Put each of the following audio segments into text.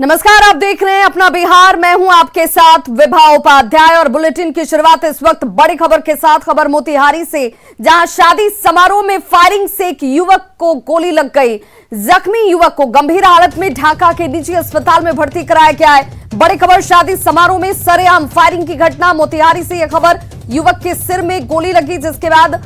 नमस्कार, आप देख रहे हैं अपना बिहार। मैं हूं आपके साथ विभा उपाध्याय और बुलेटिन की शुरुआत इस वक्त बड़ी खबर के साथ। खबर मोतिहारी से, जहां शादी समारोह में फायरिंग से एक युवक को गोली लग गई। जख्मी युवक को गंभीर हालत में ढाका के निजी अस्पताल में भर्ती कराया गया है। बड़ी खबर, शादी समारोह में सरेआम फायरिंग की घटना। मोतिहारी से यह खबर, युवक के सिर में गोली लगी, जिसके बाद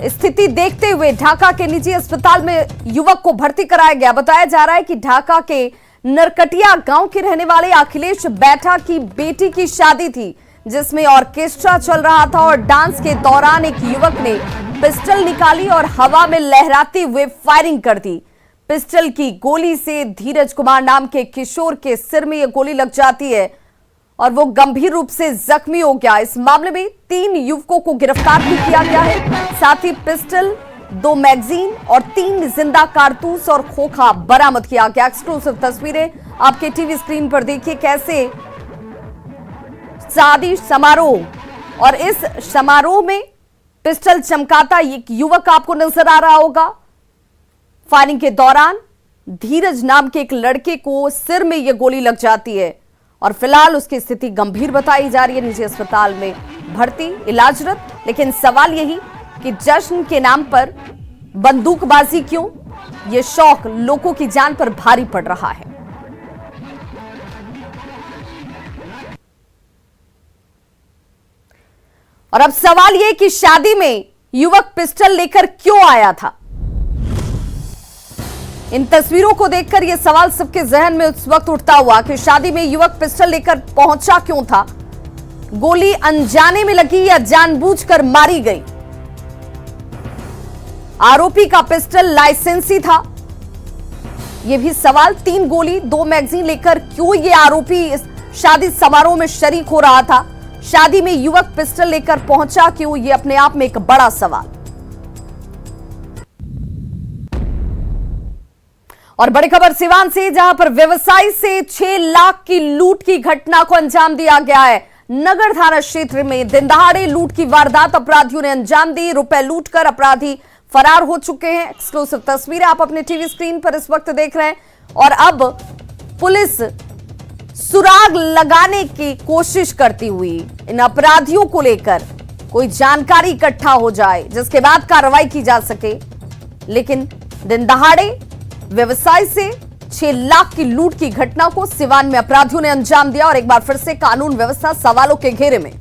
स्थिति देखते हुए ढाका के निजी अस्पताल में युवक को भर्ती कराया गया। बताया जा रहा है कि ढाका के नरकटिया गांव के रहने वाले अखिलेश बैठा की बेटी की शादी थी, जिसमें ऑर्केस्ट्रा चल रहा था और डांस के दौरान एक युवक ने पिस्टल निकाली और हवा में लहराते हुए फायरिंग कर दी। पिस्टल की गोली से धीरज कुमार नाम के किशोर के सिर में यह गोली लग जाती है और वो गंभीर रूप से जख्मी हो गया। इस मामले में 3 युवकों को गिरफ्तार भी किया गया है। साथ ही पिस्टल, 2 मैगजीन और 3 जिंदा कारतूस और खोखा बरामद किया गया। एक्सक्लूसिव तस्वीरें आपके टीवी स्क्रीन पर देखिए, कैसे शादी समारोह और इस समारोह में पिस्टल चमकाता एक युवक आपको नजर आ रहा होगा। फायरिंग के दौरान धीरज नाम के एक लड़के को सिर में यह गोली लग जाती है और फिलहाल उसकी स्थिति गंभीर बताई जा रही है। निजी अस्पताल में भर्ती, इलाजरत। लेकिन सवाल यही कि जश्न के नाम पर बंदूकबाजी क्यों? यह शौक लोगों की जान पर भारी पड़ रहा है। और अब सवाल यह कि शादी में युवक पिस्टल लेकर क्यों आया था? इन तस्वीरों को देखकर यह सवाल सबके जहन में उस वक्त उठता हुआ कि शादी में युवक पिस्टल लेकर पहुंचा क्यों था? गोली अनजाने में लगी या जानबूझकर मारी गई? आरोपी का पिस्टल लाइसेंसी था, यह भी सवाल। 3 गोली, 2 मैगजीन लेकर क्यों यह आरोपी इस शादी समारोह में शरीक हो रहा था? शादी में युवक पिस्टल लेकर पहुंचा क्यों? यह अपने आप में एक बड़ा सवाल। और बड़ी खबर सिवान से, जहां पर व्यवसायी से 6 लाख की लूट की घटना को अंजाम दिया गया है। नगर थाना क्षेत्र में दिनदहाड़े लूट की वारदात अपराधियों ने अंजाम दी। रुपए लूटकर अपराधी फरार हो चुके हैं। एक्सक्लूसिव तस्वीरें आप अपने टीवी स्क्रीन पर इस वक्त देख रहे हैं। और अब पुलिस सुराग लगाने की कोशिश करती हुई इन अपराधियों को लेकर कोई जानकारी इकट्ठा हो जाए, जिसके बाद कार्रवाई की जा सके। लेकिन दिनदहाड़े व्यवसाय से 6 लाख की लूट की घटना को सिवान में अपराधियों ने अंजाम दिया और एक बार फिर से कानून व्यवस्था सवालों के घेरे में।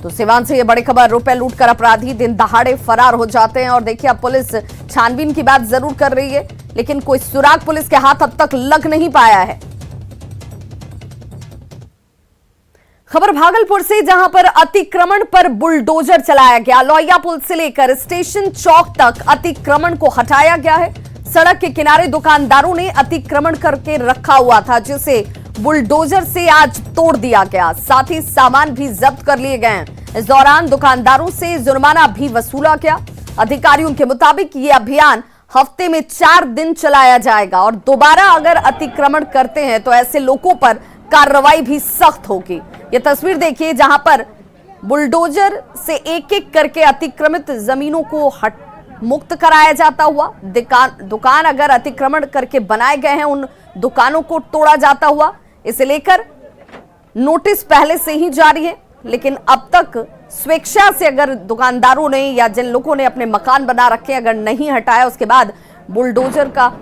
तो सिवान से यह बड़ी खबर, रुपए लूटकर अपराधी दिन दहाड़े फरार हो जाते हैं। और देखिए, अब पुलिस छानबीन की बात जरूर कर रही है, लेकिन कोई सुराग पुलिस के हाथ अब तक लग नहीं पाया है। खबर भागलपुर से, जहां पर अतिक्रमण पर बुलडोजर चलाया गया। लोहिया पुल से लेकर स्टेशन चौक तक अतिक्रमण को हटाया गया है। सड़क के किनारे दुकानदारों ने अतिक्रमण करके रखा हुआ था, जिसे बुलडोजर से आज तोड़ दिया गया। साथ ही सामान भी जब्त कर लिए गए हैं। इस दौरान दुकानदारों से जुर्माना भी वसूला गया। अधिकारियों के मुताबिक ये अभियान हफ्ते में 4 दिन चलाया जाएगा और दोबारा अगर अतिक्रमण करते हैं तो ऐसे लोगों पर कार्रवाई भी सख्त होगी। ये तस्वीर देखिए, जहां पर बुलडोजर से एक-एक करके अतिक्रमित जमीनों को मुक्त कराया जाता हुआ। दुकान अगर अतिक्रमण करके बनाए गए हैं, उन दुकानों को तोड़ा जाता हुआ। इसे लेकर नोटिस पहले से ही जारी है, लेकिन अब तक स्वेच्छा से अगर दुकानदारों ने या जिन लोगों ने अपने मकान बना रखे अगर नहीं हटाया, उसके बाद बुलडोजर का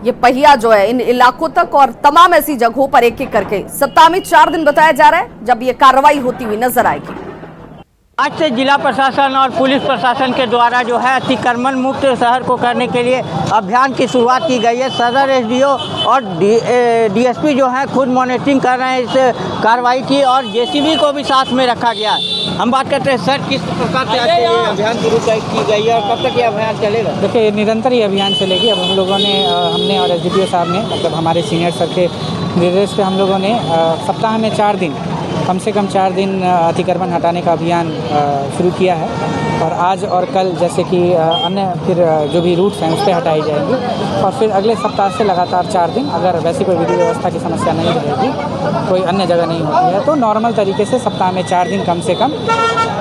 ये पहिया जो है इन इलाकों तक और तमाम ऐसी जगहों पर एक-एक करके सप्ताह में 4 दिन बताया जा रहा है जब ये कार्रवाई होती हुई नजर आएगी। आज से जिला प्रशासन और पुलिस प्रशासन के द्वारा जो है अतिक्रमण मुक्त शहर को करने के लिए अभियान की शुरुआत की गई है। सदर एसडीओ और डीएसपी जो है खुद मॉनिटरिंग कर रहे हैं इस कार्रवाई की और जेसीबी को भी साथ में रखा गया है। हम बात करते हैं सर, किस प्रकार से आज ये अभियान शुरू की गई है और कब तक ये अभियान चलेगा? देखिए, निरंतर ये अभियान चलेगी। अब हम लोगों ने हमने और एसडीपीओ साहब ने, मतलब हमारे सीनियर सर के निर्देश पे हम लोगों ने सप्ताह में 4 दिन, कम से कम 4 दिन अतिक्रमण हटाने का अभियान शुरू किया है। और आज और कल जैसे कि अन्य फिर जो भी रूट्स हैं उस पर हटाई जाएंगी और फिर अगले सप्ताह से लगातार 4 दिन अगर वैसी कोई विधि व्यवस्था की समस्या नहीं रहेगी, कोई अन्य जगह नहीं होती है, तो नॉर्मल तरीके से सप्ताह में 4 दिन कम से कम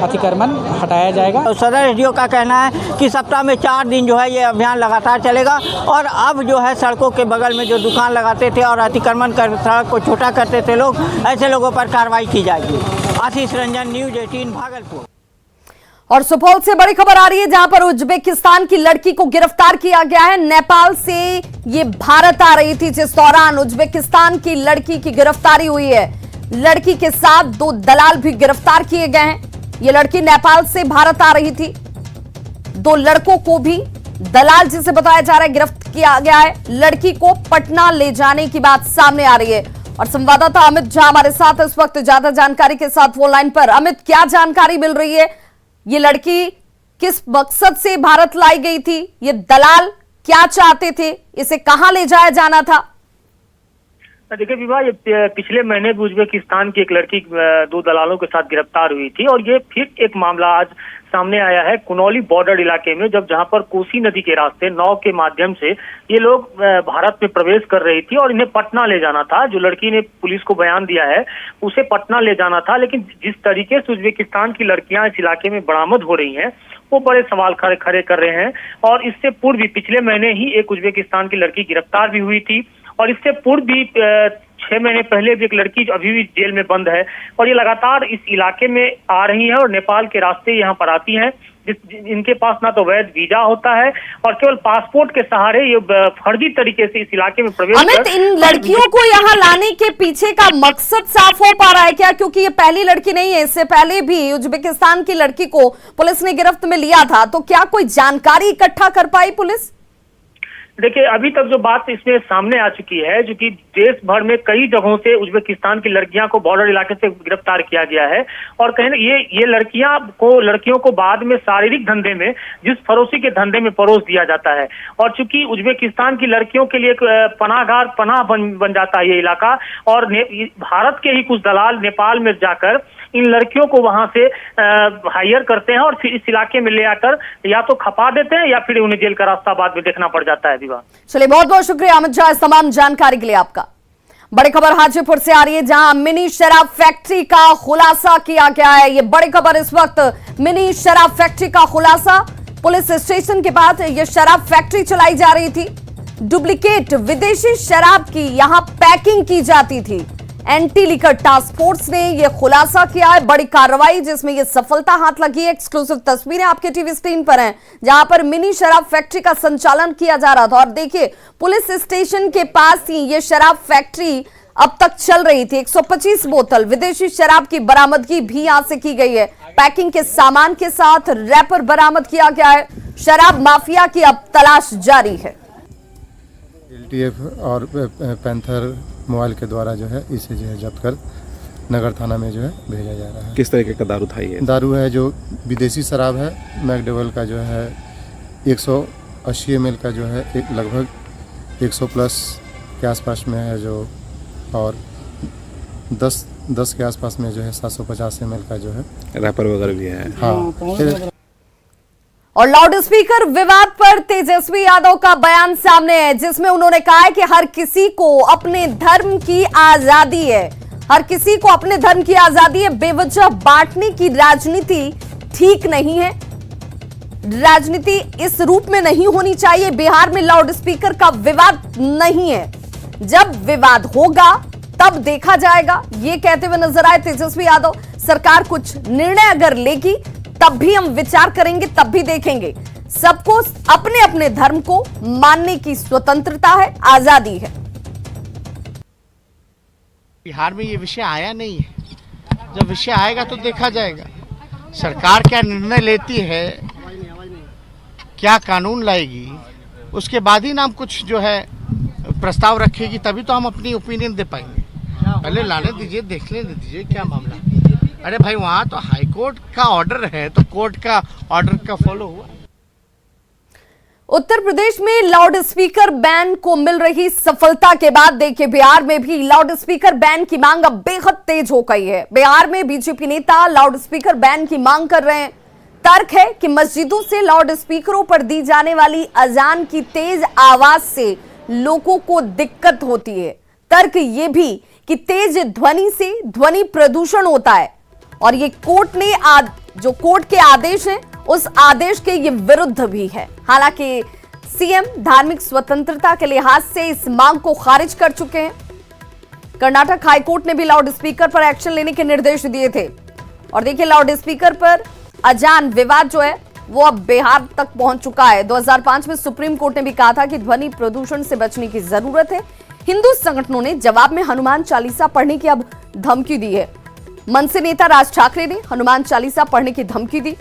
अतिक्रमण हटाया जाएगा। तो सदर एसडीओ का कहना है कि सप्ताह में 4 दिन जो है ये अभियान लगातार चलेगा और अब जो है सड़कों के बगल में जो दुकान लगाते थे और अतिक्रमण कर सड़क को छोटा करते थे लोग, ऐसे लोगों पर कार्रवाई की जाएगी। आशीष रंजन, न्यूज़ 18 भागलपुर। और सुपौल से बड़ी खबर आ रही है जहां पर उज्बेकिस्तान की लड़की को गिरफ्तार किया गया है। नेपाल से ये भारत आ रही थी, जिस दौरान उज्बेकिस्तान की लड़की की गिरफ्तारी हुई है। लड़की के साथ 2 दलाल भी गिरफ्तार किए गए हैं। ये लड़की नेपाल से भारत आ रही थी। 2 लड़कों को भी दलाल जिसे बताया जा रहा है गिरफ्तार किया गया है। लड़की को पटना ले जाने की बात सामने आ रही है और संवाददाता अमित झा हमारे साथ इस वक्त ज्यादा जानकारी के साथ फोन लाइन पर। अमित, क्या जानकारी मिल रही है? ये लड़की किस मकसद से भारत लाई गई थी? ये दलाल क्या चाहते थे? इसे कहां ले जाया जाना था? देखिए विवाह, ये पिछले महीने भी उज्बेकिस्तान की एक लड़की 2 दलालों के साथ गिरफ्तार हुई थी और ये फिर एक मामला आज सामने आया है कुनौली बॉर्डर इलाके में, जहां पर कोसी नदी के रास्ते नाव के माध्यम से ये लोग भारत में प्रवेश कर रही थी और इन्हें पटना ले जाना था। जो लड़की ने पुलिस को बयान दिया है उसे पटना ले जाना था, लेकिन जिस तरीके से उज्बेकिस्तान की लड़कियां इस इलाके में बरामद हो रही हैं वो बड़े सवाल खड़े कर रहे हैं। और इससे पूर्व भी पिछले महीने ही एक उज्बेकिस्तान की लड़की गिरफ्तार भी हुई थी और इससे पूर्व भी 6 महीने पहले भी एक लड़की जो अभी भी जेल में बंद है और ये लगातार इस इलाके में आ रही है और नेपाल के रास्ते यहाँ पर आती हैं। इनके पास ना तो वैध वीजा होता है और केवल पासपोर्ट के सहारे ये फर्जी तरीके से इस इलाके में प्रवेश। अमित, इन लड़कियों को यहाँ लाने के पीछे का मकसद साफ हो पा रहा है क्या? क्योंकि ये पहली लड़की नहीं है, इससे पहले भी उज्बेकिस्तान की लड़की को पुलिस ने गिरफ्त में लिया था, तो क्या कोई जानकारी इकट्ठा कर पाई पुलिस? देखिए, अभी तक जो बात इसमें सामने आ चुकी है, जो कि देश भर में कई जगहों से उज्बेकिस्तान की लड़कियां को बॉर्डर इलाके से गिरफ्तार किया गया है और कहीं ये लड़कियों को बाद में शारीरिक धंधे में, जिस फरोशी के धंधे में परोस दिया जाता है और चूंकि उज्बेकिस्तान की लड़कियों के लिए पनाह बन जाता है ये इलाका और भारत के ही कुछ दलाल नेपाल में जाकर इन लड़कियों को वहां से हायर करते हैं और फिर इस इलाके में ले आकर या तो खपा देते हैं या फिर उन्हें जेल का रास्ता बाद में देखना पड़ जाता है। विवाह, चलिए, बहुत बहुत शुक्रिया अमित झा इस तमाम जानकारी के लिए आपका। बड़ी खबर हाजीपुर से आ रही है जहां मिनी शराब फैक्ट्री का खुलासा किया गया है। ये बड़ी खबर इस वक्त, मिनी शराब फैक्ट्री का खुलासा। पुलिस स्टेशन के पास ये शराब फैक्ट्री चलाई जा रही थी। डुप्लीकेट विदेशी शराब की यहां पैकिंग की जाती थी। एंटी लिकर टास्क फोर्स ने यह खुलासा किया है। बड़ी कार्रवाई जिसमें यह सफलता हाथ लगी है। एक्सक्लूसिव तस्वीरें आपके टीवी स्क्रीन पर हैं जहां पर मिनी शराब फैक्ट्री का संचालन किया जा रहा था और देखिए पुलिस स्टेशन के पास ही यह शराब फैक्ट्री अब तक चल रही थी। 125 बोतल विदेशी शराब की बरामदगी भी यहां से की गई है। पैकिंग के सामान के साथ रैपर बरामद किया गया है। शराब माफिया की अब तलाश जारी है। LTF और पैंथर मोबाइल के द्वारा जो है इसे जो है जब्त कर नगर थाना में जो है भेजा जा रहा है। किस तरीके का दारू था ये? दारू है जो विदेशी शराब है, मैकडवेल का जो है 180 ml का जो है एक लगभग 100 प्लस के आसपास में है जो, और 10 के आसपास में जो है 750 ml का जो है रैपर वगैरह भी है। हाँ। और लाउड स्पीकर विवाद पर तेजस्वी यादव का बयान सामने है जिसमें उन्होंने कहा है कि हर किसी को अपने धर्म की आजादी है। हर किसी को अपने धर्म की आजादी है। बेवजह बांटने की राजनीति ठीक नहीं है। राजनीति इस रूप में नहीं होनी चाहिए। बिहार में लाउड स्पीकर का विवाद नहीं है। जब विवाद होगा तब देखा जाएगा, ये कहते हुए नजर आए तेजस्वी यादव। सरकार कुछ निर्णय अगर लेगी तब भी हम विचार करेंगे, तब भी देखेंगे। सबको अपने अपने धर्म को मानने की स्वतंत्रता है, आजादी है। बिहार में ये विषय आया नहीं है। जब विषय आएगा तो देखा जाएगा सरकार क्या निर्णय लेती है, क्या कानून लाएगी, उसके बाद ही नाम कुछ जो है प्रस्ताव रखेगी, तभी तो हम अपनी ओपिनियन दे पाएंगे। पहले लाने दीजिए, देख लेने दीजिए क्या मामला। अरे भाई, वहां तो हाई कोर्ट का ऑर्डर है तो कोर्ट का ऑर्डर का फॉलो हुआ। उत्तर प्रदेश में लाउड स्पीकर बैन को मिल रही सफलता के बाद देखिए बिहार में भी लाउड स्पीकर बैन की मांग अब बेहद तेज हो गई है। बिहार में बीजेपी नेता लाउड स्पीकर बैन की मांग कर रहे हैं। तर्क है कि मस्जिदों से लाउड स्पीकरों पर दी जाने वाली अजान की तेज आवाज से लोगों को दिक्कत होती है। तर्क ये भी कि तेज ध्वनि से ध्वनि प्रदूषण होता है और ये कोर्ट ने जो कोर्ट के आदेश हैं उस आदेश के ये विरुद्ध भी है। हालांकि सीएम धार्मिक स्वतंत्रता के लिहाज से इस मांग को खारिज कर चुके हैं। कर्नाटक हाईकोर्ट ने भी लाउड स्पीकर पर एक्शन लेने के निर्देश दिए थे और देखिए लाउड स्पीकर पर अजान विवाद जो है वो अब बिहार तक पहुंच चुका है। 2005 में सुप्रीम कोर्ट ने भी कहा था कि ध्वनि प्रदूषण से बचने की जरूरत है। हिंदू संगठनों ने जवाब में हनुमान चालीसा पढ़ने की अब धमकी दी है। मनसे नेता राज ठाकरे ने हनुमान चालीसा पढ़ने की धमकी दी।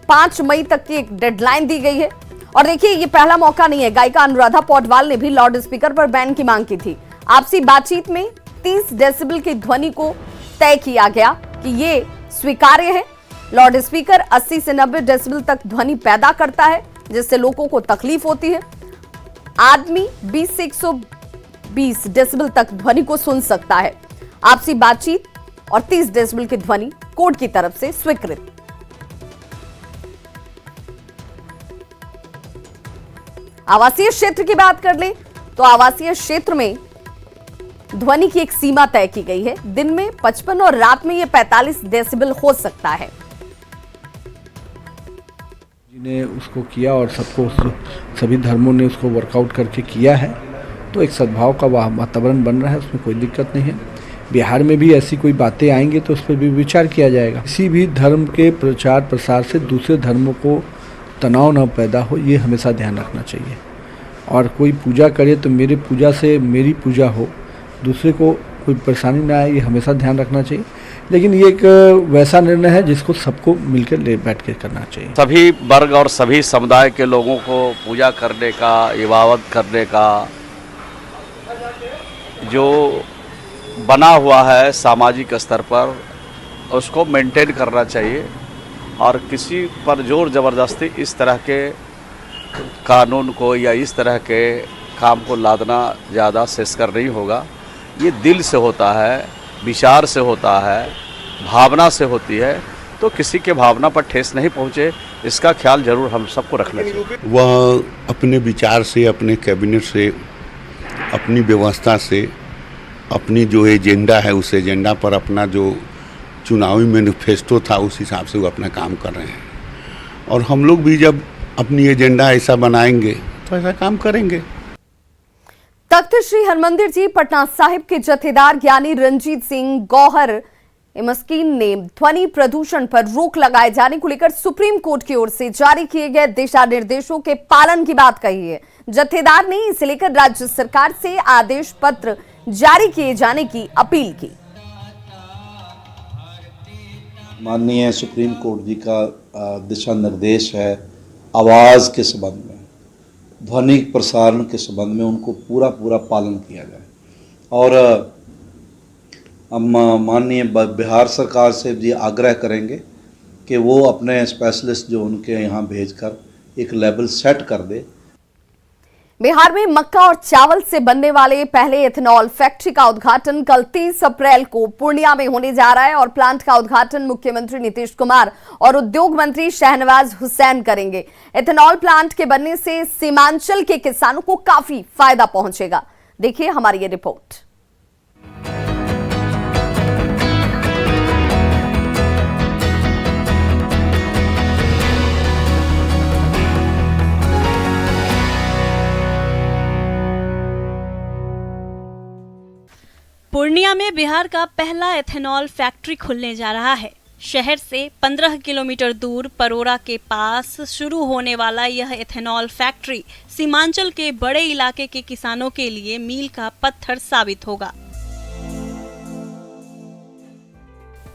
5 मई तक की एक डेडलाइन दी गई है और देखिए ये पहला मौका नहीं है। गायिका अनुराधा पौडवाल ने भी लाउड स्पीकर पर बैन की मांग की थी। आपसी बातचीत में 30 डेसिबल की ध्वनि को तय किया गया कि ये स्वीकार्य है। लाउड स्पीकर 80 से 90 डेसिबल तक ध्वनि पैदा करता है जिससे लोगों को तकलीफ होती है। आदमी 20 से 120 डेसिबल तक ध्वनि को सुन सकता है। आपसी बातचीत और 30 डेसिबल की ध्वनि कोर्ट की तरफ से स्वीकृत। आवासीय क्षेत्र की बात कर ले तो आवासीय क्षेत्र में ध्वनि की एक सीमा तय की गई है। दिन में 55 और रात में यह 45 डेसिबल हो सकता है। ने उसको किया और सभी धर्मों ने उसको वर्कआउट करके किया है, तो एक सद्भाव का वातावरण बन रहा है, उसमें कोई दिक्कत नहीं है। बिहार में भी ऐसी कोई बातें आएंगी तो उस पर भी विचार किया जाएगा। किसी भी धर्म के प्रचार प्रसार से दूसरे धर्मों को तनाव न पैदा हो, ये हमेशा ध्यान रखना चाहिए। और कोई पूजा करे तो मेरे पूजा से मेरी पूजा हो, दूसरे को कोई परेशानी ना आए, ये हमेशा ध्यान रखना चाहिए। लेकिन ये एक वैसा निर्णय है जिसको सबको मिलकर बैठ के करना चाहिए। सभी वर्ग और सभी समुदाय के लोगों को पूजा करने का, इबादत करने का जो बना हुआ है सामाजिक स्तर पर, उसको मेंटेन करना चाहिए और किसी पर जोर ज़बरदस्ती इस तरह के कानून को या इस तरह के काम को लादना ज़्यादा शेषकर नहीं होगा। ये दिल से होता है, विचार से होता है, भावना से होती है, तो किसी के भावना पर ठेस नहीं पहुँचे, इसका ख्याल जरूर हम सबको रखना चाहिए। वह अपने विचार से, अपने कैबिनेट से, अपनी व्यवस्था से, अपनी जो एजेंडा है उस एजेंडा पर अपना जो चुनावी मैनिफेस्टो था उस हिसाब से वो अपना काम कर रहे हैं और हम लोग भी जब अपनी एजेंडा ऐसा बनाएंगे तो ऐसा काम करेंगे। तख्त श्री हरमंदिर जी पटना साहिब के जथेदार ज्ञानी रंजीत सिंह गौहर मस्कीन ने ध्वनि प्रदूषण पर रोक लगाए जाने को लेकर सुप्रीम कोर्ट की ओर से जारी किए गए दिशा निर्देशों के पालन की बात कही है। जथेदार ने इसे लेकर राज्य सरकार से आदेश पत्र जारी किए जाने की अपील की। माननीय सुप्रीम कोर्ट जी का दिशा निर्देश है आवाज़ के संबंध में, ध्वनि प्रसारण के संबंध में उनको पूरा पालन किया जाए। और हम माननीय बिहार सरकार से भी आग्रह करेंगे कि वो अपने स्पेशलिस्ट जो उनके यहाँ भेजकर एक लेवल सेट कर दे। बिहार में मक्का और चावल से बनने वाले पहले एथेनॉल फैक्ट्री का उद्घाटन कल 30 अप्रैल को पूर्णिया में होने जा रहा है और प्लांट का उद्घाटन मुख्यमंत्री नीतीश कुमार और उद्योग मंत्री शहनवाज हुसैन करेंगे। एथेनॉल प्लांट के बनने से सीमांचल के किसानों को काफी फायदा पहुंचेगा। देखिए हमारी ये रिपोर्ट। पूर्णिया में बिहार का पहला एथेनॉल फैक्ट्री खुलने जा रहा है। शहर से 15 किलोमीटर दूर परोरा के पास शुरू होने वाला यह एथेनॉल फैक्ट्री सीमांचल के बड़े इलाके के किसानों के लिए मील का पत्थर साबित होगा।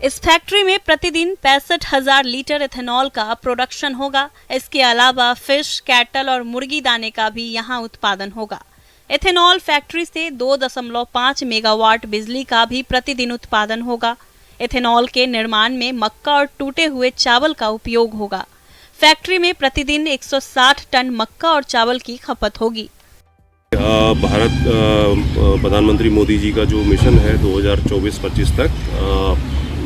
इस फैक्ट्री में प्रतिदिन 65,000 लीटर एथेनॉल का प्रोडक्शन होगा। इसके अलावा फिश, कैटल और मुर्गी दाने का भी यहाँ उत्पादन होगा। एथेनॉल फैक्ट्री से 2.5 मेगावाट बिजली का भी प्रतिदिन उत्पादन होगा। एथेनॉल के निर्माण में मक्का और टूटे हुए चावल का उपयोग होगा। फैक्ट्री में प्रतिदिन 160 टन मक्का और चावल की खपत होगी। भारत प्रधानमंत्री मोदी जी का जो मिशन है 2024-25 तक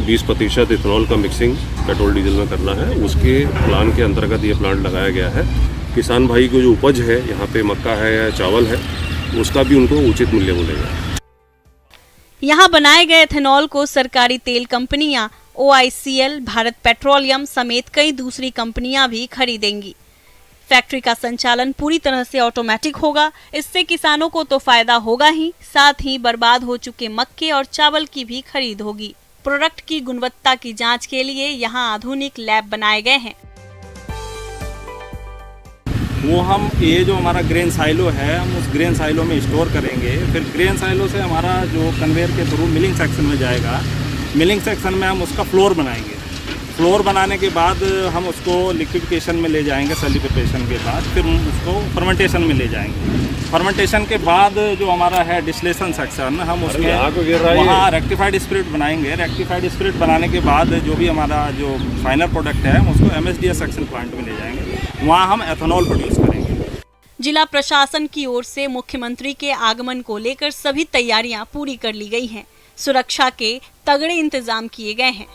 20% इथेनॉल का मिक्सिंग पेट्रोल डीजल में करना है। उसके प्लान के अंतर्गत ये प्लांट लगाया गया है। किसान भाई को जो उपज है यहाँ पे मक्का है या चावल है उसका भी उनको उचित मूल्य मिलेगा। यहाँ बनाए गए इथेनॉल को सरकारी तेल कंपनियां OICL, भारत पेट्रोलियम समेत कई दूसरी कंपनियां भी खरीदेंगी। फैक्ट्री का संचालन पूरी तरह से ऑटोमेटिक होगा। इससे किसानों को तो फायदा होगा ही, साथ ही बर्बाद हो चुके मक्के और चावल की भी खरीद होगी। प्रोडक्ट की गुणवत्ता की जांच के लिए यहाँ आधुनिक लैब बनाए गए हैं। वो हम ये जो हमारा ग्रेन साइलो है हम उस ग्रेन साइलो में स्टोर करेंगे। फिर ग्रेन साइलो से हमारा जो कन्वेयर के थ्रू मिलिंग सेक्शन में जाएगा। मिलिंग सेक्शन में हम उसका फ्लोर बनाएंगे। फ्लोर बनाने के बाद हम उसको लिक्विडिफिकेशन में ले जाएंगे। सॉलिडिफिकेशन के बाद फिर हम उसको फर्मेंटेशन में ले जाएंगे। फर्मेंटेशन के बाद जो हमारा है डिस्टिलेशन सेक्शन हम उसमें वहाँ रेक्टिफाइड स्पिरिट बनाएंगे। रेक्टिफाइड स्पिरिट बनाने के बाद जो भी हमारा जो फाइनल प्रोडक्ट है हम उसको MSDS सेक्शन प्लांट में ले जाएंगे। वहाँ हम एथेनॉल प्रोड्यूस करेंगे। जिला प्रशासन की ओर से मुख्यमंत्री के आगमन को लेकर सभी तैयारियां पूरी कर ली गई हैं। सुरक्षा के तगड़े इंतजाम किए गए हैं।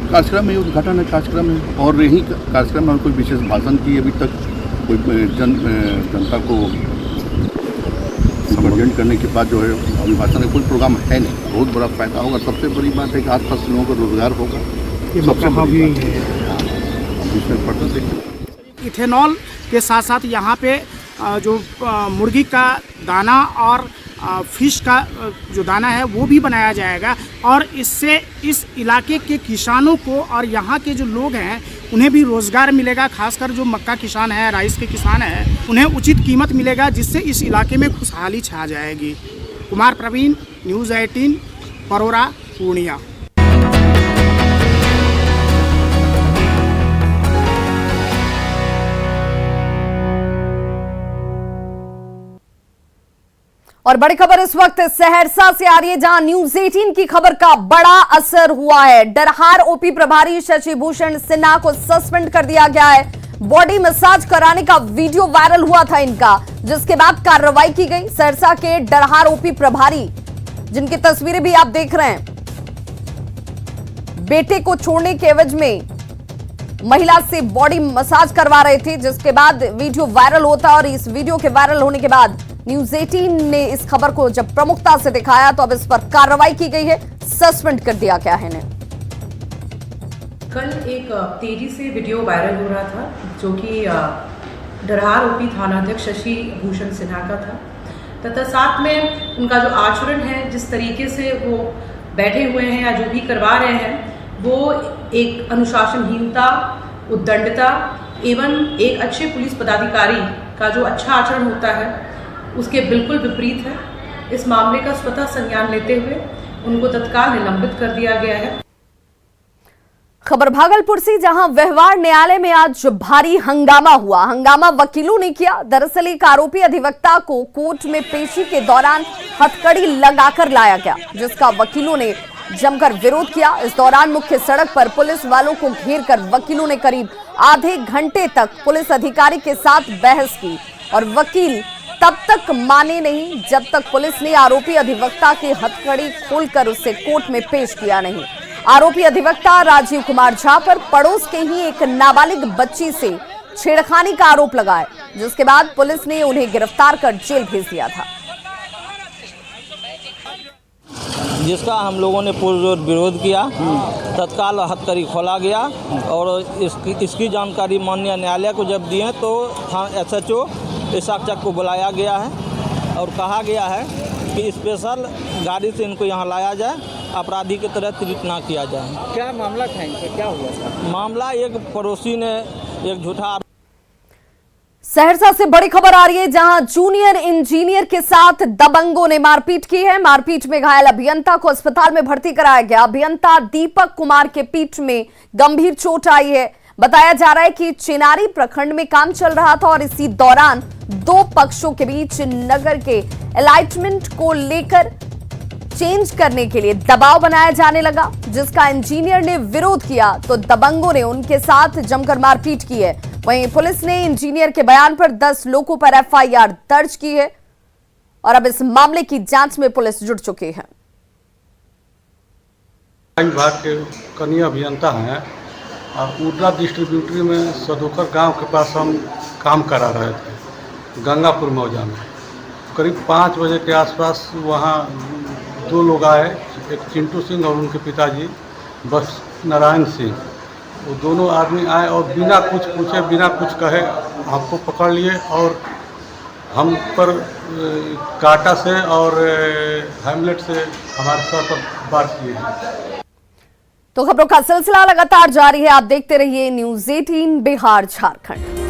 कार्यक्रम में उद्घाटन है कार्यक्रम है और यही कार्यक्रम में कोई विशेष भाषण की अभी तक कोई जनता को संबोधित करने के बाद जो है अभिभाषण का कोई प्रोग्राम है नहीं। बहुत बड़ा फायदा होगा। सबसे बड़ी बात है कि आसपास लोगों को रोजगार होगा। इथेनॉल के साथ साथ यहाँ पे जो मुर्गी का दाना और फिश का जो दाना है वो भी बनाया जाएगा और इससे इस इलाके के किसानों को और यहाँ के जो लोग हैं उन्हें भी रोज़गार मिलेगा। खासकर जो मक्का किसान है, राइस के किसान हैं, उन्हें उचित कीमत मिलेगा जिससे इस इलाके में खुशहाली छा जाएगी। कुमार प्रवीण, न्यूज़ 18, परोरा, पूर्णिया। और बड़ी खबर इस वक्त सहरसा से आ रही है जहां न्यूज 18 की खबर का बड़ा असर हुआ है। डरहार ओपी प्रभारी शशि भूषण सिन्हा को सस्पेंड कर दिया गया है। बॉडी मसाज कराने का वीडियो वायरल हुआ था इनका, जिसके बाद कार्रवाई की गई। सहरसा के डरहार ओपी प्रभारी, जिनकी तस्वीरें भी आप देख रहे हैं, बेटे को छोड़ने के एवज में महिला से बॉडी मसाज करवा रहे थे, जिसके बाद वीडियो वायरल होता और इस वीडियो के वायरल होने के बाद न्यूज 18 ने इस खबर को जब प्रमुखता से दिखाया तो अब इस पर कार्रवाई की गई है, सस्पेंड कर दिया गया है इन्हें। कल एक तेजी से वीडियो वायरल हो रहा था जो कि डरहार ओपी थानाध्यक्ष शशि भूषण सिन्हा का था, तथा साथ में उनका जो आचरण है, जिस तरीके से वो बैठे हुए हैं या जो भी करवा रहे हैं, वो एक अनुशासनहीनता, उद्दंडता एवं एक अच्छे पुलिस पदाधिकारी का जो अच्छा आचरण होता है उसके बिल्कुल विपरीत है। इस मामले का स्वतः संज्ञान लेते हुए उनको तत्काल निलंबित कर दिया गया है। खबर भागलपुर से, जहां व्यवहार न्यायालय में आज भारी हंगामा हुआ। हंगामा वकीलों ने किया। दरअसल एक आरोपी अधिवक्ता को कोर्ट में पेशी के दौरान हथकड़ी लगाकर लाया गया, जिसका वकीलों ने जमकर विरोध किया। इस दौरान मुख्य सड़क पर पुलिस वालों को घेरकर वकीलों ने करीब आधे घंटे तक पुलिस अधिकारी के साथ बहस की और वकील तब तक माने नहीं जब तक पुलिस ने आरोपी अधिवक्ता की हथकड़ी खोलकर उसे कोर्ट में पेश किया नहीं। आरोपी अधिवक्ता राजीव कुमार झा पर पड़ोस के ही एक नाबालिग बच्ची से छेड़खानी का आरोप लगाया, जिसके बाद पुलिस ने उन्हें गिरफ्तार कर जेल भेज दिया था, जिसका हम लोगों ने विरोध किया। तत्काल हथकड़ी खोला गया और इसकी जानकारी माननीय न्यायालय को जब दिए तो SHO साक्षक को बुलाया गया है और कहा गया है कि स्पेशल गाड़ी से इनको यहाँ लाया जाए, अपराधी की तरह ट्रीट ना किया जाए। क्या मामला था इनका, क्या हुआ था? मामला एक पड़ोसी ने एक झूठा। सहरसा से बड़ी खबर आ रही है जहां जूनियर इंजीनियर के साथ दबंगों ने मारपीट की है। मारपीट में घायल अभियंता को अस्पताल में भर्ती कराया गया। अभियंता दीपक कुमार के पीठ में गंभीर चोट आई है। बताया जा रहा है कि चिनारी प्रखंड में काम चल रहा था और इसी दौरान दो पक्षों के बीच नगर के अलाइटमेंट को लेकर चेंज करने के लिए दबाव बनाया जाने लगा, जिसका इंजीनियर ने विरोध किया तो दबंगों ने उनके साथ जमकर मारपीट की है। वहीं पुलिस ने इंजीनियर के बयान पर 10 लोगों पर FIR दर्ज की है और अब इस मामले की जांच में पुलिस जुट चुकी है। विभाग के कनीय अभियंता हैं और उर्ला डिस्ट्रीब्यूटरी में सदोकर गांव के पास हम काम करा रहे थे गंगापुर मौजा में। करीब 5 बजे के आसपास वहां 2 लोग आए, एक चिंटू सिंह और उनके पिताजी बस नारायण सिंह। वो दोनों आदमी आए और बिना कुछ पूछे बिना कुछ कहे हमको पकड़ लिए और हम पर कांटा से और हैमलेट से हमारे सर पर वार किए। तो खबरों का सिलसिला लगातार जारी है, आप देखते रहिए न्यूज़ 18 बिहार झारखंड।